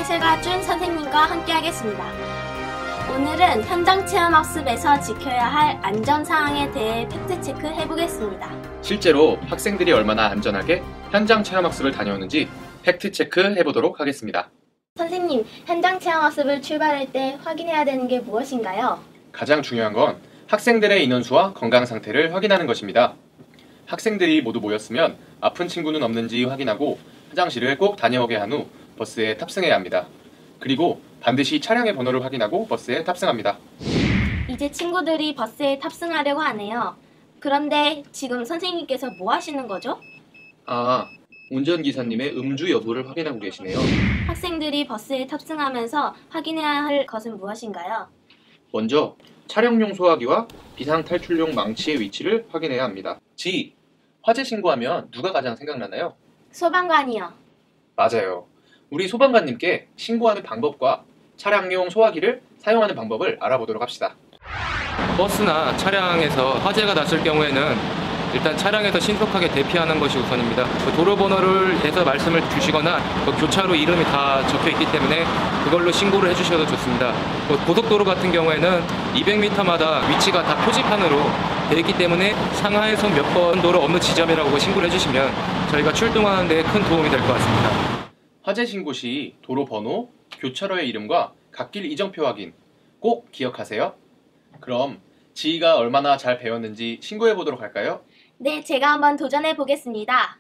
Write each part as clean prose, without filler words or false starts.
해설가 준 선생님과 함께하겠습니다. 오늘은 현장 체험학습에서 지켜야 할 안전사항에 대해 팩트체크 해보겠습니다. 실제로 학생들이 얼마나 안전하게 현장 체험학습을 다녀오는지 팩트체크 해보도록 하겠습니다. 선생님, 현장 체험학습을 출발할 때 확인해야 되는 게 무엇인가요? 가장 중요한 건 학생들의 인원수와 건강 상태를 확인하는 것입니다. 학생들이 모두 모였으면 아픈 친구는 없는지 확인하고 화장실을 꼭 다녀오게 한 후 버스에 탑승해야 합니다. 그리고 반드시 차량의 번호를 확인하고 버스에 탑승합니다. 이제 친구들이 버스에 탑승하려고 하네요. 그런데 지금 선생님께서 뭐 하시는 거죠? 운전기사님의 음주 여부를 확인하고 계시네요. 학생들이 버스에 탑승하면서 확인해야 할 것은 무엇인가요? 먼저 차량용 소화기와 비상탈출용 망치의 위치를 확인해야 합니다. 화재 신고하면 누가 가장 생각나나요? 소방관이요. 맞아요. 우리 소방관님께 신고하는 방법과 차량용 소화기를 사용하는 방법을 알아보도록 합시다. 버스나 차량에서 화재가 났을 경우에는 일단 차량에서 신속하게 대피하는 것이 우선입니다. 도로 번호를 해서 말씀을 주시거나 교차로 이름이 다 적혀 있기 때문에 그걸로 신고를 해주셔도 좋습니다. 고속도로 같은 경우에는 200m마다 위치가 다 표지판으로 되어 있기 때문에 상하에서 몇 번 도로 어느 지점이라고 신고를 해주시면 저희가 출동하는 데 큰 도움이 될 것 같습니다. 화재 신고 시 도로 번호, 교차로의 이름과 갓길 이정표 확인 꼭 기억하세요. 그럼 지희가 얼마나 잘 배웠는지 신고해 보도록 할까요? 네, 제가 한번 도전해 보겠습니다.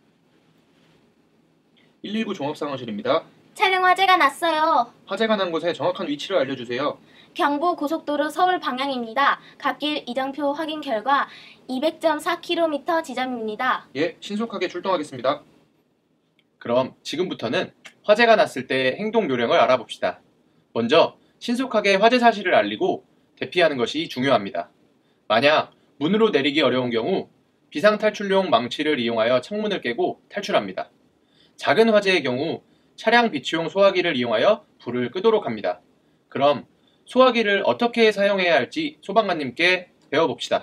119 종합상황실입니다. 차량 화재가 났어요. 화재가 난 곳의 정확한 위치를 알려주세요. 경부 고속도로 서울 방향입니다. 갓길 이정표 확인 결과 200.4km 지점입니다. 예, 신속하게 출동하겠습니다. 그럼 지금부터는 화재가 났을 때 행동 요령을 알아봅시다. 먼저 신속하게 화재 사실을 알리고 대피하는 것이 중요합니다. 만약 문으로 내리기 어려운 경우 비상탈출용 망치를 이용하여 창문을 깨고 탈출합니다. 작은 화재의 경우 차량 비치용 소화기를 이용하여 불을 끄도록 합니다. 그럼 소화기를 어떻게 사용해야 할지 소방관님께 배워봅시다.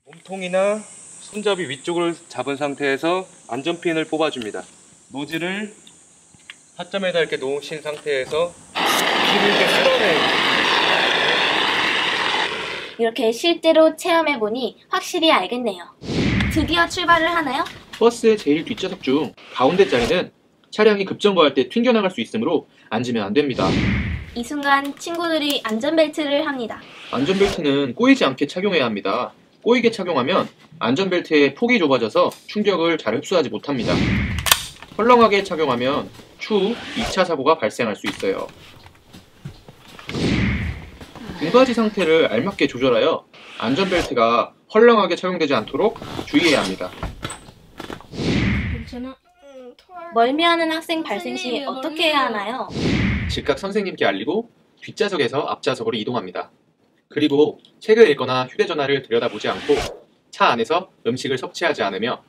몸통이나 손잡이 위쪽을 잡은 상태에서 안전핀을 뽑아줍니다. 노즐을 하점에 닿게 놓으신 상태에서 피를 이렇게 쓸어내요. 이렇게 실제로 체험해보니 확실히 알겠네요. 드디어 출발을 하나요? 버스의 제일 뒷좌석 중 가운데 자리는 차량이 급정거할 때 튕겨나갈 수 있으므로 앉으면 안 됩니다. 이 순간 친구들이 안전벨트를 합니다. 안전벨트는 꼬이지 않게 착용해야 합니다. 꼬이게 착용하면 안전벨트의 폭이 좁아져서 충격을 잘 흡수하지 못합니다. 헐렁하게 착용하면 추후 2차 사고가 발생할 수 있어요. 등받이 상태를 알맞게 조절하여 안전벨트가 헐렁하게 착용되지 않도록 주의해야 합니다. 멀미하는 학생 발생 시 어떻게 해야 하나요? 즉각 선생님께 알리고 뒷좌석에서 앞좌석으로 이동합니다. 그리고 책을 읽거나 휴대전화를 들여다보지 않고 차 안에서 음식을 섭취하지 않으며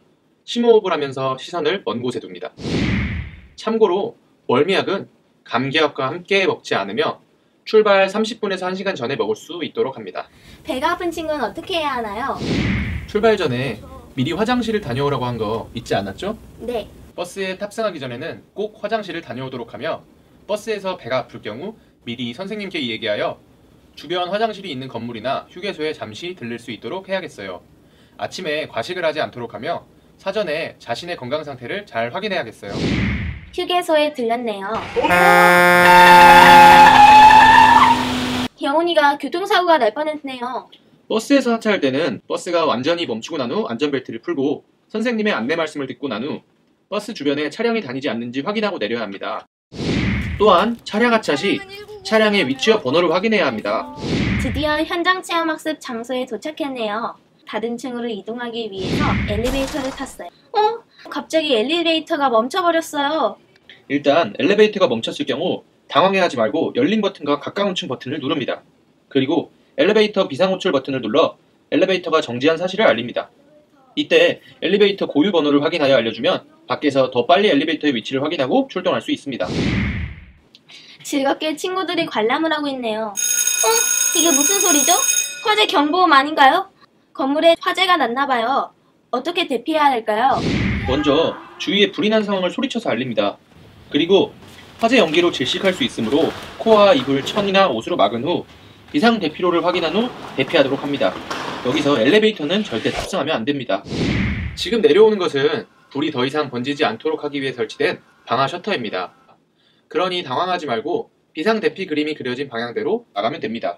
심호흡을 하면서 시선을 먼 곳에 둡니다. 참고로 멀미약은 감기약과 함께 먹지 않으며 출발 30분에서 1시간 전에 먹을 수 있도록 합니다. 배가 아픈 친구는 어떻게 해야 하나요? 출발 전에 미리 화장실을 다녀오라고 한 거 잊지 않았죠? 네. 버스에 탑승하기 전에는 꼭 화장실을 다녀오도록 하며 버스에서 배가 아플 경우 미리 선생님께 얘기하여 주변 화장실이 있는 건물이나 휴게소에 잠시 들릴 수 있도록 해야겠어요. 아침에 과식을 하지 않도록 하며 사전에 자신의 건강 상태를 잘 확인해야겠어요. 휴게소에 들렸네요. 영훈이가 교통사고가 날 뻔했네요. 버스에서 하차할 때는 버스가 완전히 멈추고 난 후 안전벨트를 풀고 선생님의 안내 말씀을 듣고 난 후 버스 주변에 차량이 다니지 않는지 확인하고 내려야 합니다. 또한 차량 하차 시 차량의 위치와 번호를 확인해야 합니다. 드디어 현장 체험학습 장소에 도착했네요. 다른 층으로 이동하기 위해서 엘리베이터를 탔어요. 갑자기 엘리베이터가 멈춰버렸어요. 일단 엘리베이터가 멈췄을 경우 당황해하지 말고 열린 버튼과 가까운 층 버튼을 누릅니다. 그리고 엘리베이터 비상호출 버튼을 눌러 엘리베이터가 정지한 사실을 알립니다. 이때 엘리베이터 고유 번호를 확인하여 알려주면 밖에서 더 빨리 엘리베이터의 위치를 확인하고 출동할 수 있습니다. 즐겁게 친구들이 관람을 하고 있네요. 이게 무슨 소리죠? 화재 경보음 아닌가요? 건물에 화재가 났나봐요. 어떻게 대피해야 할까요? 먼저 주위에 불이 난 상황을 소리쳐서 알립니다. 그리고 화재 연기로 질식할 수 있으므로 코와 입을 천이나 옷으로 막은 후 비상 대피로를 확인한 후 대피하도록 합니다. 여기서 엘리베이터는 절대 탑승하면 안 됩니다. 지금 내려오는 것은 불이 더 이상 번지지 않도록 하기 위해 설치된 방화 셔터입니다. 그러니 당황하지 말고 비상 대피 그림이 그려진 방향대로 나가면 됩니다.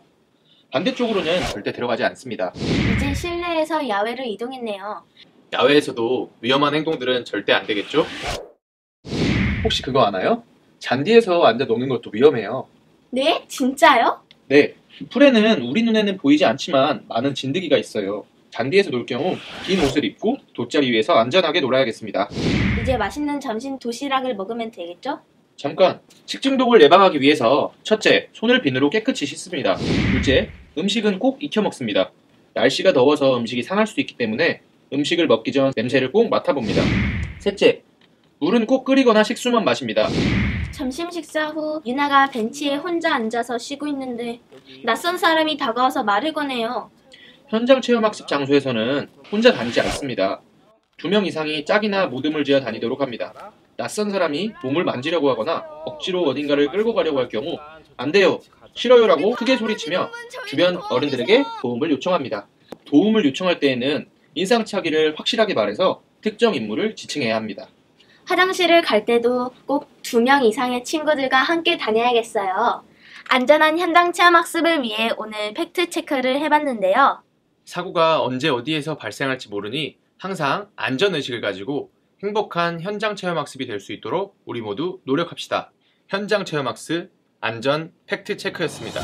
반대쪽으로는 절대 들어가지 않습니다. 이제 실내에서 야외로 이동했네요. 야외에서도 위험한 행동들은 절대 안 되겠죠? 혹시 그거 아나요? 잔디에서 앉아 노는 것도 위험해요. 네? 진짜요? 네, 풀에는 우리 눈에는 보이지 않지만 많은 진드기가 있어요. 잔디에서 놀 경우 긴 옷을 입고 돗자리 위에서 안전하게 놀아야겠습니다. 이제 맛있는 점심 도시락을 먹으면 되겠죠? 잠깐! 식중독을 예방하기 위해서 첫째, 손을 비누로 깨끗이 씻습니다. 둘째, 음식은 꼭 익혀 먹습니다. 날씨가 더워서 음식이 상할 수도 있기 때문에 음식을 먹기 전 냄새를 꼭 맡아봅니다. 셋째, 물은 꼭 끓이거나 식수만 마십니다. 점심 식사 후 유나가 벤치에 혼자 앉아서 쉬고 있는데 낯선 사람이 다가와서 말을 거네요. 현장 체험학습 장소에서는 혼자 다니지 않습니다. 2명 이상이 짝이나 모듬을 지어 다니도록 합니다. 낯선 사람이 몸을 만지려고 하거나 억지로 어딘가를 끌고 가려고 할 경우 안 돼요, 싫어요라고 크게 소리치며 주변 어른들에게 도움을 요청합니다. 도움을 요청할 때에는 인상착의를 확실하게 말해서 특정 인물을 지칭해야 합니다. 화장실을 갈 때도 꼭 2명 이상의 친구들과 함께 다녀야겠어요. 안전한 현장 체험 학습을 위해 오늘 팩트 체크를 해봤는데요. 사고가 언제 어디에서 발생할지 모르니 항상 안전의식을 가지고 행복한 현장 체험학습이 될 수 있도록 우리 모두 노력합시다. 현장 체험학습 안전 팩트 체크였습니다.